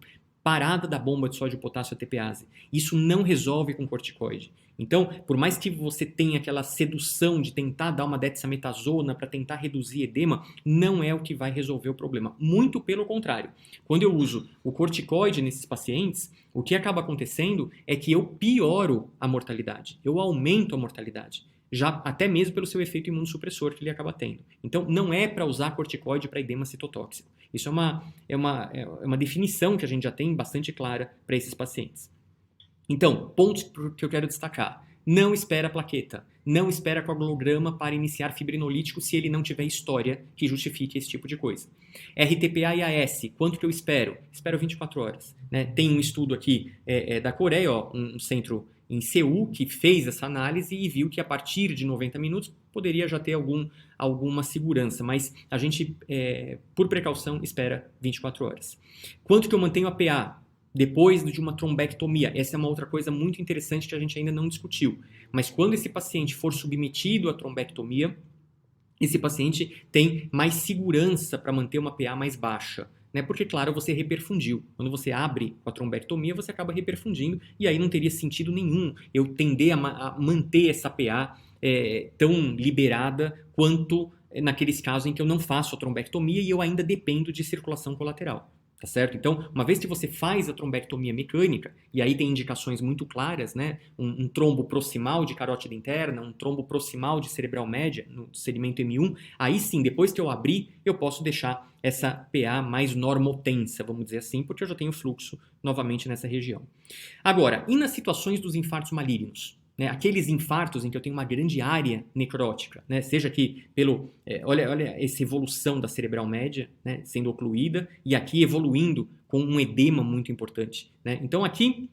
Speaker 1: parada da bomba de sódio e potássio ATPase. Isso não resolve com corticoide. Então, por mais que você tenha aquela sedução de tentar dar uma dexametasona para tentar reduzir edema, não é o que vai resolver o problema. Muito pelo contrário. Quando eu uso o corticoide nesses pacientes, o que acaba acontecendo é que eu pioro a mortalidade, eu aumento a mortalidade, já até mesmo pelo seu efeito imunossupressor que ele acaba tendo. Então, não é para usar corticoide para edema citotóxico. Isso é uma definição que a gente já tem bastante clara para esses pacientes. Então, pontos que eu quero destacar. Não espera plaqueta, não espera coagulograma para iniciar fibrinolítico se ele não tiver história que justifique esse tipo de coisa. RTPA e AS, quanto que eu espero? Espero 24 horas. Né? Tem um estudo aqui da Coreia, um centro em Seul, que fez essa análise e viu que a partir de 90 minutos poderia já ter alguma segurança, mas a gente, por precaução, espera 24 horas. Quanto que eu mantenho a PA? Depois de uma trombectomia. Essa é uma outra coisa muito interessante que a gente ainda não discutiu. Mas quando esse paciente for submetido à trombectomia, esse paciente tem mais segurança para manter uma PA mais baixa. Né? Porque, claro, você reperfundiu. Quando você abre a trombectomia, você acaba reperfundindo e aí não teria sentido nenhum eu tender a manter essa PA tão liberada quanto naqueles casos em que eu não faço a trombectomia e eu ainda dependo de circulação colateral. Tá certo? Então, uma vez que você faz a trombectomia mecânica, e aí tem indicações muito claras, né? Um trombo proximal de carótida interna, um trombo proximal de cerebral média, no segmento M1, aí sim, depois que eu abrir, eu posso deixar essa PA mais normotensa, vamos dizer assim, porque eu já tenho fluxo novamente nessa região. Agora, e nas situações dos infartos malignos? Né, aqueles infartos em que eu tenho uma grande área necrótica, né, seja que olha essa evolução da cerebral média, né, sendo ocluída e aqui evoluindo com um edema muito importante. Né? Então aqui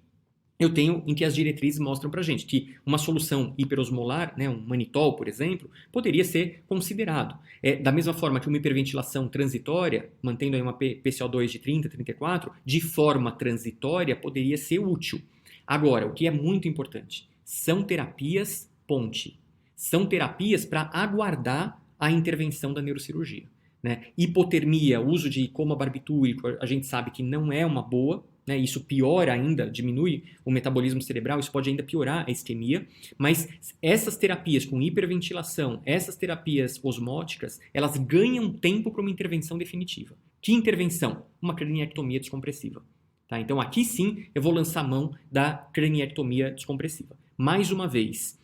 Speaker 1: eu tenho em que as diretrizes mostram para a gente que uma solução hiperosmolar, né, um manitol, por exemplo, poderia ser considerado. Da mesma forma que uma hiperventilação transitória, mantendo aí uma PCO2 de 30, 34, de forma transitória poderia ser útil. Agora, o que é muito importante, são terapias ponte. São terapias para aguardar a intervenção da neurocirurgia. Né? Hipotermia, uso de coma barbitúrico, a gente sabe que não é uma boa, né? Isso piora ainda, diminui o metabolismo cerebral, isso pode ainda piorar a isquemia, mas essas terapias com hiperventilação, essas terapias osmóticas, elas ganham tempo para uma intervenção definitiva. Que intervenção? Uma craniectomia descompressiva. Tá? Então aqui sim eu vou lançar a mão da craniectomia descompressiva. Mais uma vez,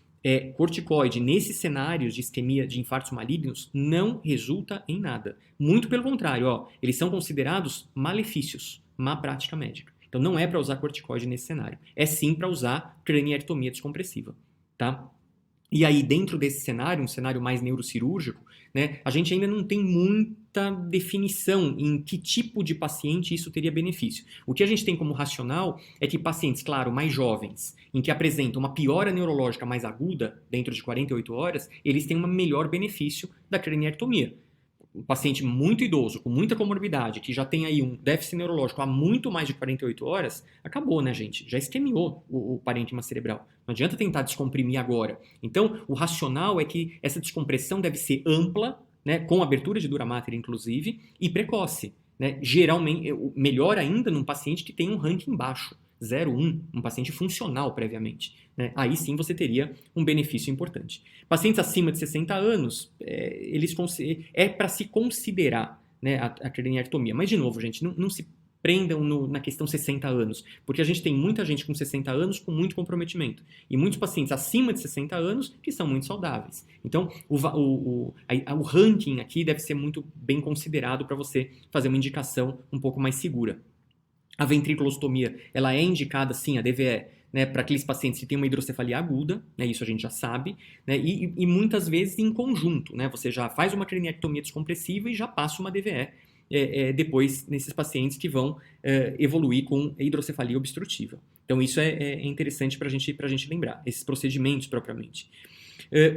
Speaker 1: corticoide nesses cenários de isquemia de infartos malignos não resulta em nada. Muito pelo contrário, eles são considerados malefícios, má prática médica. Então não é para usar corticoide nesse cenário. É sim para usar craniectomia descompressiva. Tá? E aí, dentro desse cenário, um cenário mais neurocirúrgico, né, a gente ainda não tem muita definição em que tipo de paciente isso teria benefício. O que a gente tem como racional é que pacientes, claro, mais jovens, em que apresentam uma piora neurológica mais aguda, dentro de 48 horas, eles têm um melhor benefício da craniectomia. Um paciente muito idoso, com muita comorbidade, que já tem aí um déficit neurológico há muito mais de 48 horas, acabou, né, gente? Já isquemiou o parênquima cerebral. Não adianta tentar descomprimir agora. Então, o racional é que essa descompressão deve ser ampla, né, com abertura de dura mater, inclusive, e precoce. Né? Geralmente, melhor ainda num paciente que tem um ranking baixo, 0, 1, um paciente funcional previamente. Né? Aí sim você teria um benefício importante. Pacientes acima de 60 anos, é para se considerar, né, a craniectomia. Mas, de novo, gente, não se prendam na questão 60 anos, porque a gente tem muita gente com 60 anos com muito comprometimento, e muitos pacientes acima de 60 anos que são muito saudáveis. Então, o ranking aqui deve ser muito bem considerado para você fazer uma indicação um pouco mais segura. A ventriculostomia, ela é indicada, sim, a DVE, né, para aqueles pacientes que têm uma hidrocefalia aguda, né, isso a gente já sabe, né, e muitas vezes em conjunto, né, você já faz uma craniectomia descompressiva e já passa uma DVE depois nesses pacientes que vão evoluir com hidrocefalia obstrutiva. Então isso é interessante para a gente lembrar, esses procedimentos propriamente.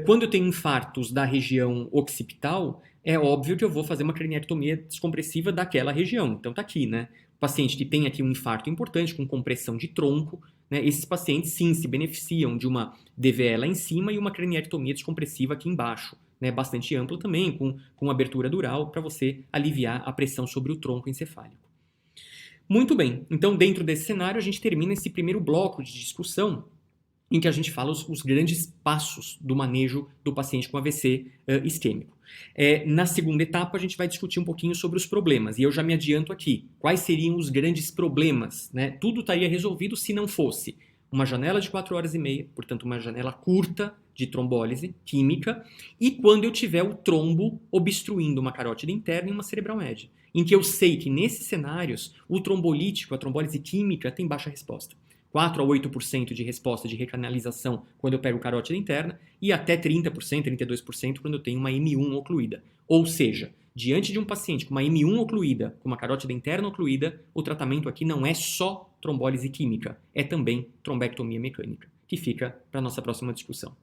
Speaker 1: Quando eu tenho infartos da região occipital, é óbvio que eu vou fazer uma craniectomia descompressiva daquela região. Então tá aqui, né? Paciente que tem aqui um infarto importante, com compressão de tronco, né? Esses pacientes sim se beneficiam de uma DVE lá em cima e uma craniectomia descompressiva aqui embaixo, né? Bastante ampla também, com abertura dural, para você aliviar a pressão sobre o tronco encefálico. Muito bem, então dentro desse cenário a gente termina esse primeiro bloco de discussão em que a gente fala os grandes passos do manejo do paciente com AVC isquêmico. Na segunda etapa a gente vai discutir um pouquinho sobre os problemas, e eu já me adianto aqui, quais seriam os grandes problemas, né? Tudo estaria resolvido se não fosse uma janela de 4 horas e meia, portanto uma janela curta de trombólise química, e quando eu tiver o trombo obstruindo uma carótida interna e uma cerebral média, em que eu sei que nesses cenários o trombolítico, a trombólise química, tem baixa resposta. 4 a 8% de resposta de recanalização quando eu pego carótida interna e até 30%, 32% quando eu tenho uma M1 ocluída. Ou seja, diante de um paciente com uma M1 ocluída, com uma carótida interna ocluída, o tratamento aqui não é só trombólise química, é também trombectomia mecânica, que fica para a nossa próxima discussão.